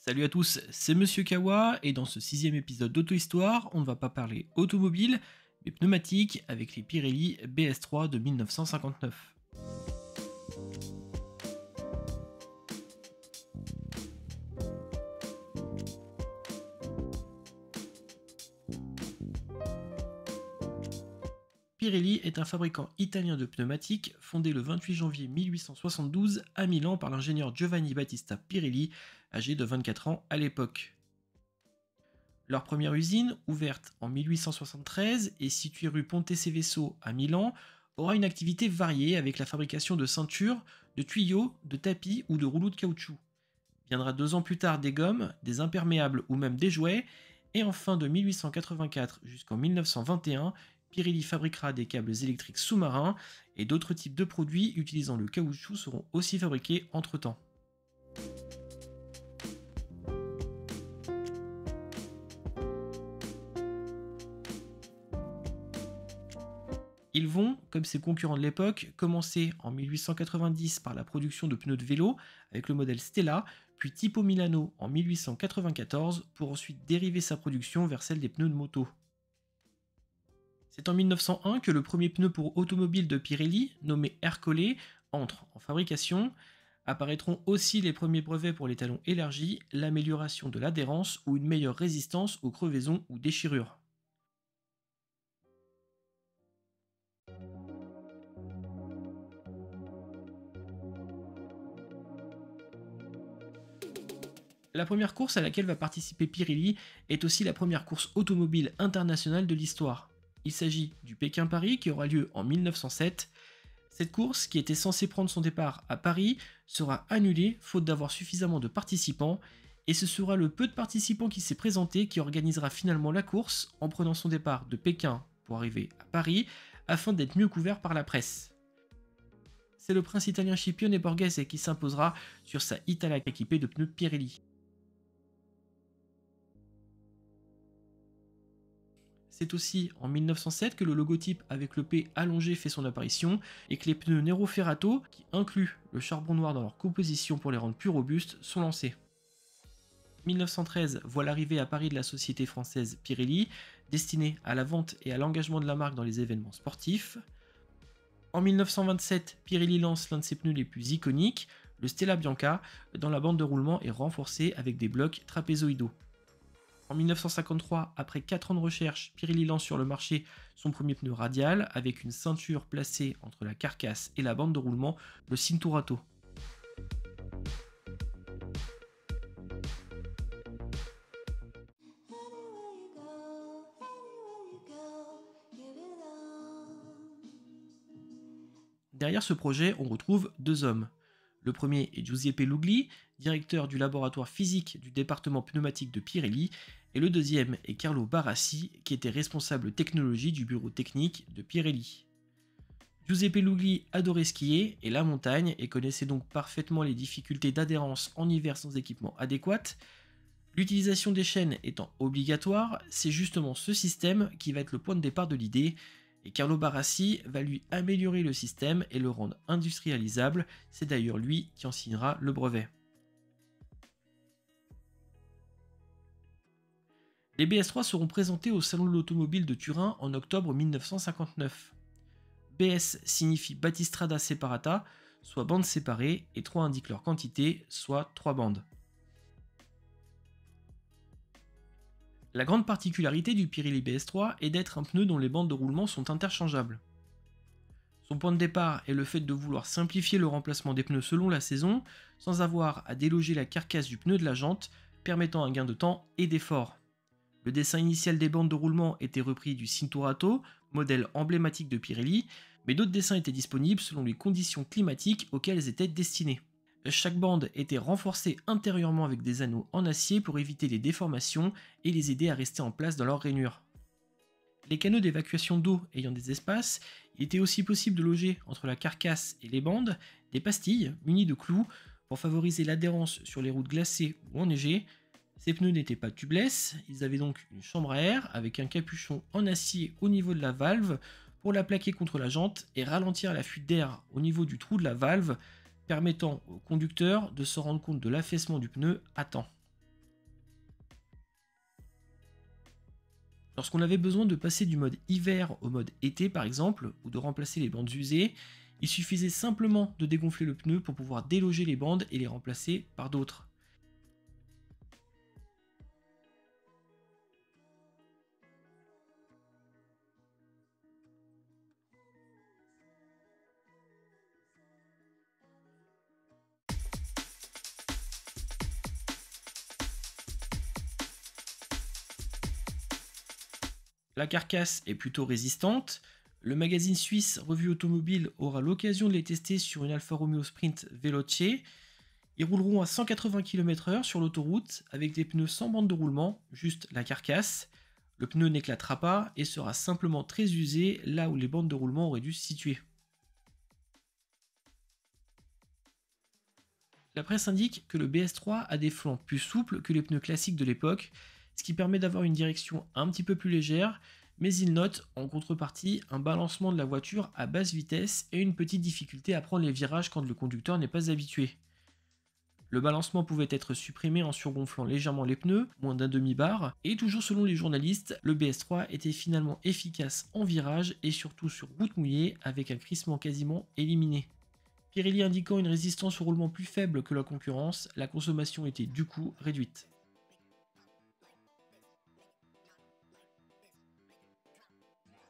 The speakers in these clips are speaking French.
Salut à tous, c'est Monsieur Kawa et dans ce sixième épisode d'Auto-Histoire, on ne va pas parler automobile, mais pneumatique avec les Pirelli BS3 de 1959. Pirelli est un fabricant italien de pneumatiques fondé le 28 janvier 1872 à Milan par l'ingénieur Giovanni Battista Pirelli, âgé de 24 ans à l'époque. Leur première usine, ouverte en 1873 et située rue Ponte Seveso à Milan, aura une activité variée avec la fabrication de ceintures, de tuyaux, de tapis ou de rouleaux de caoutchouc. Viendra 2 ans plus tard des gommes, des imperméables ou même des jouets, et enfin de 1884 jusqu'en 1921, Pirelli fabriquera des câbles électriques sous-marins et d'autres types de produits utilisant le caoutchouc seront aussi fabriqués entre-temps. Ils vont, comme ses concurrents de l'époque, commencer en 1890 par la production de pneus de vélo avec le modèle Stella, puis Tipo Milano en 1894 pour ensuite dériver sa production vers celle des pneus de moto. C'est en 1901 que le premier pneu pour automobile de Pirelli, nommé Ercole, entre en fabrication. Apparaîtront aussi les premiers brevets pour les talons élargis, l'amélioration de l'adhérence ou une meilleure résistance aux crevaisons ou déchirures. La première course à laquelle va participer Pirelli est aussi la première course automobile internationale de l'histoire. Il s'agit du Pékin-Paris qui aura lieu en 1907. Cette course, qui était censée prendre son départ à Paris, sera annulée faute d'avoir suffisamment de participants, et ce sera le peu de participants qui s'est présenté qui organisera finalement la course en prenant son départ de Pékin pour arriver à Paris, afin d'être mieux couvert par la presse. C'est le prince italien Scipione Borghese qui s'imposera sur sa Italac équipée de pneus Pirelli. C'est aussi en 1907 que le logotype avec le P allongé fait son apparition et que les pneus Nero Ferrato, qui incluent le charbon noir dans leur composition pour les rendre plus robustes, sont lancés. 1913 voit l'arrivée à Paris de la société française Pirelli, destinée à la vente et à l'engagement de la marque dans les événements sportifs. En 1927, Pirelli lance l'un de ses pneus les plus iconiques, le Stella Bianca, dont la bande de roulement est renforcée avec des blocs trapézoïdaux. En 1953, après 4 ans de recherche, Pirelli lance sur le marché son premier pneu radial avec une ceinture placée entre la carcasse et la bande de roulement, le Cinturato. Derrière ce projet, on retrouve 2 hommes. Le premier est Giuseppe Lugli, directeur du laboratoire physique du département pneumatique de Pirelli, et le deuxième est Carlo Barassi, qui était responsable technologie du bureau technique de Pirelli. Giuseppe Lugli adorait skier et la montagne et connaissait donc parfaitement les difficultés d'adhérence en hiver sans équipement adéquat. L'utilisation des chaînes étant obligatoire, c'est justement ce système qui va être le point de départ de l'idée, et Carlo Barassi va lui améliorer le système et le rendre industrialisable, c'est d'ailleurs lui qui en signera le brevet. Les BS3 seront présentés au Salon de l'Automobile de Turin en octobre 1959. BS signifie Battistrada Separata, soit bandes séparées, et 3 indique leur quantité, soit 3 bandes. La grande particularité du Pirelli BS3 est d'être un pneu dont les bandes de roulement sont interchangeables. Son point de départ est le fait de vouloir simplifier le remplacement des pneus selon la saison, sans avoir à déloger la carcasse du pneu de la jante, permettant un gain de temps et d'effort. Le dessin initial des bandes de roulement était repris du Cinturato, modèle emblématique de Pirelli, mais d'autres dessins étaient disponibles selon les conditions climatiques auxquelles elles étaient destinées. Chaque bande était renforcée intérieurement avec des anneaux en acier pour éviter les déformations et les aider à rester en place dans leur rainure. Les canaux d'évacuation d'eau ayant des espaces, il était aussi possible de loger entre la carcasse et les bandes des pastilles munies de clous pour favoriser l'adhérence sur les routes glacées ou enneigées. Ces pneus n'étaient pas tubeless, ils avaient donc une chambre à air avec un capuchon en acier au niveau de la valve pour la plaquer contre la jante et ralentir la fuite d'air au niveau du trou de la valve, permettant au conducteur de se rendre compte de l'affaissement du pneu à temps. Lorsqu'on avait besoin de passer du mode hiver au mode été par exemple, ou de remplacer les bandes usées, il suffisait simplement de dégonfler le pneu pour pouvoir déloger les bandes et les remplacer par d'autres. La carcasse est plutôt résistante. Le magazine suisse Revue Automobile aura l'occasion de les tester sur une Alfa Romeo Sprint Veloce. Ils rouleront à 180 km/h sur l'autoroute avec des pneus sans bande de roulement, juste la carcasse. Le pneu n'éclatera pas et sera simplement très usé là où les bandes de roulement auraient dû se situer. La presse indique que le BS3 a des flancs plus souples que les pneus classiques de l'époque, ce qui permet d'avoir une direction un petit peu plus légère, mais il note en contrepartie un balancement de la voiture à basse vitesse et une petite difficulté à prendre les virages quand le conducteur n'est pas habitué. Le balancement pouvait être supprimé en surgonflant légèrement les pneus, moins d'un demi-bar, et toujours selon les journalistes, le BS3 était finalement efficace en virage et surtout sur route mouillée avec un crissement quasiment éliminé. Pirelli indiquant une résistance au roulement plus faible que la concurrence, la consommation était du coup réduite.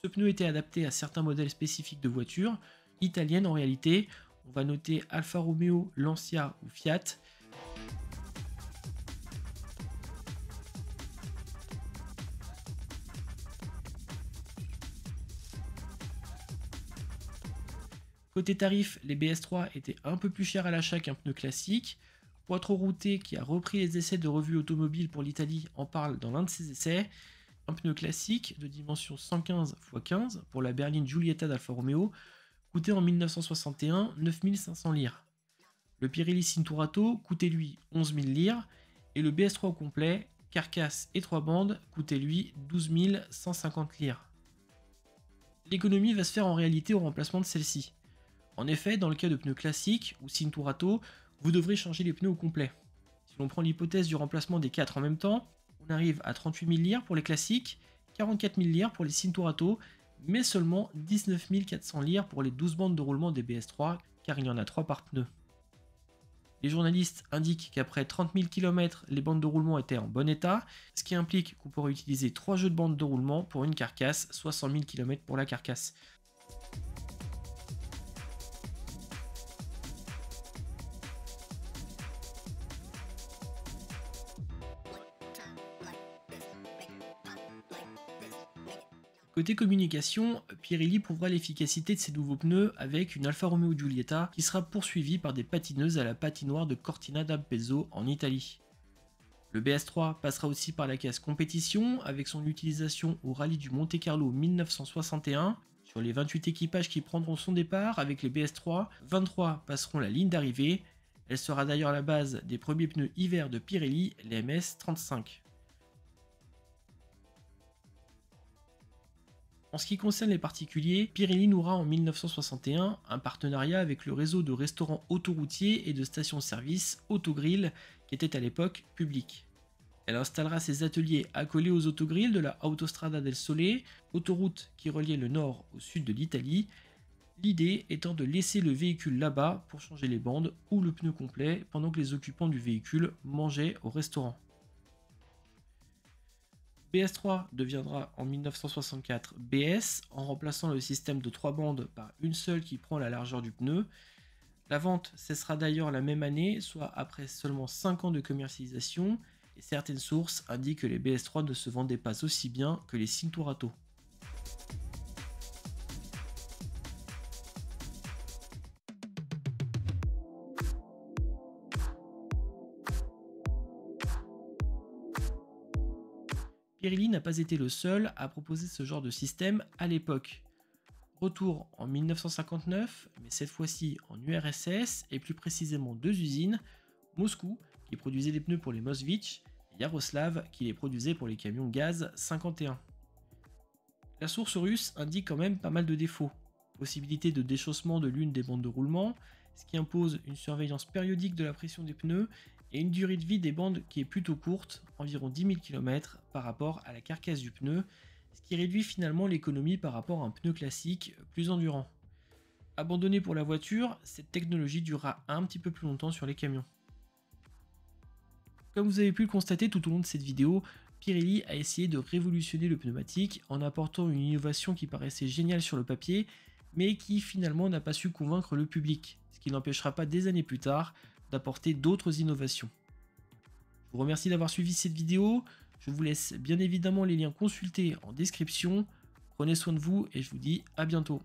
Ce pneu était adapté à certains modèles spécifiques de voitures, italiennes en réalité, on va noter Alfa Romeo, Lancia ou Fiat. Côté tarif, les BS3 étaient un peu plus chers à l'achat qu'un pneu classique. Quattro Routé, qui a repris les essais de Revue Automobile pour l'Italie, en parle dans l'un de ses essais. Un pneu classique de dimension 115 x 15 pour la berline Giulietta d'Alfa Romeo coûtait en 1961 9500 lire. Le Pirelli Cinturato coûtait lui 11 000 lire et le BS3 au complet, carcasse et 3 bandes, coûtait lui 12 150 lire. L'économie va se faire en réalité au remplacement de celle-ci. En effet, dans le cas de pneus classiques ou Cinturato, vous devrez changer les pneus au complet. Si l'on prend l'hypothèse du remplacement des 4 en même temps, on arrive à 38 000 lire pour les classiques, 44 000 lire pour les Cinturato, mais seulement 19 400 lire pour les 12 bandes de roulement des BS3, car il y en a 3 par pneu. Les journalistes indiquent qu'après 30 000 km, les bandes de roulement étaient en bon état, ce qui implique qu'on pourrait utiliser 3 jeux de bandes de roulement pour une carcasse, soit 100 000 km pour la carcasse. Côté communication, Pirelli prouvera l'efficacité de ses nouveaux pneus avec une Alfa Romeo Giulietta qui sera poursuivie par des patineuses à la patinoire de Cortina d'Ampezzo en Italie. Le BS3 passera aussi par la case compétition avec son utilisation au rallye du Monte Carlo 1961. Sur les 28 équipages qui prendront son départ avec les BS3, 23 passeront la ligne d'arrivée. Elle sera d'ailleurs la base des premiers pneus hiver de Pirelli, les MS35. En ce qui concerne les particuliers, Pirelli nouera en 1961 un partenariat avec le réseau de restaurants autoroutiers et de stations-service Autogrill qui était à l'époque public. Elle installera ses ateliers accolés aux autogrilles de la Autostrada del Sole, autoroute qui reliait le nord au sud de l'Italie, l'idée étant de laisser le véhicule là-bas pour changer les bandes ou le pneu complet pendant que les occupants du véhicule mangeaient au restaurant. BS3 deviendra en 1964 BS en remplaçant le système de 3 bandes par une seule qui prend la largeur du pneu. La vente cessera d'ailleurs la même année, soit après seulement 5 ans de commercialisation, et certaines sources indiquent que les BS3 ne se vendaient pas aussi bien que les Cinturato. Pirelli n'a pas été le seul à proposer ce genre de système à l'époque. Retour en 1959, mais cette fois-ci en URSS, et plus précisément 2 usines, Moscou, qui produisait des pneus pour les Moskvitch, et Yaroslav, qui les produisait pour les camions Gaz 51. La source russe indique quand même pas mal de défauts. Possibilité de déchaussement de l'une des bandes de roulement, ce qui impose une surveillance périodique de la pression des pneus, et une durée de vie des bandes qui est plutôt courte, environ 10 000 km par rapport à la carcasse du pneu, ce qui réduit finalement l'économie par rapport à un pneu classique plus endurant. Abandonné pour la voiture, cette technologie durera un petit peu plus longtemps sur les camions. Comme vous avez pu le constater tout au long de cette vidéo, Pirelli a essayé de révolutionner le pneumatique en apportant une innovation qui paraissait géniale sur le papier, mais qui finalement n'a pas su convaincre le public, ce qui n'empêchera pas des années plus tard d'apporter d'autres innovations. Je vous remercie d'avoir suivi cette vidéo, je vous laisse bien évidemment les liens consultés en description, prenez soin de vous et je vous dis à bientôt.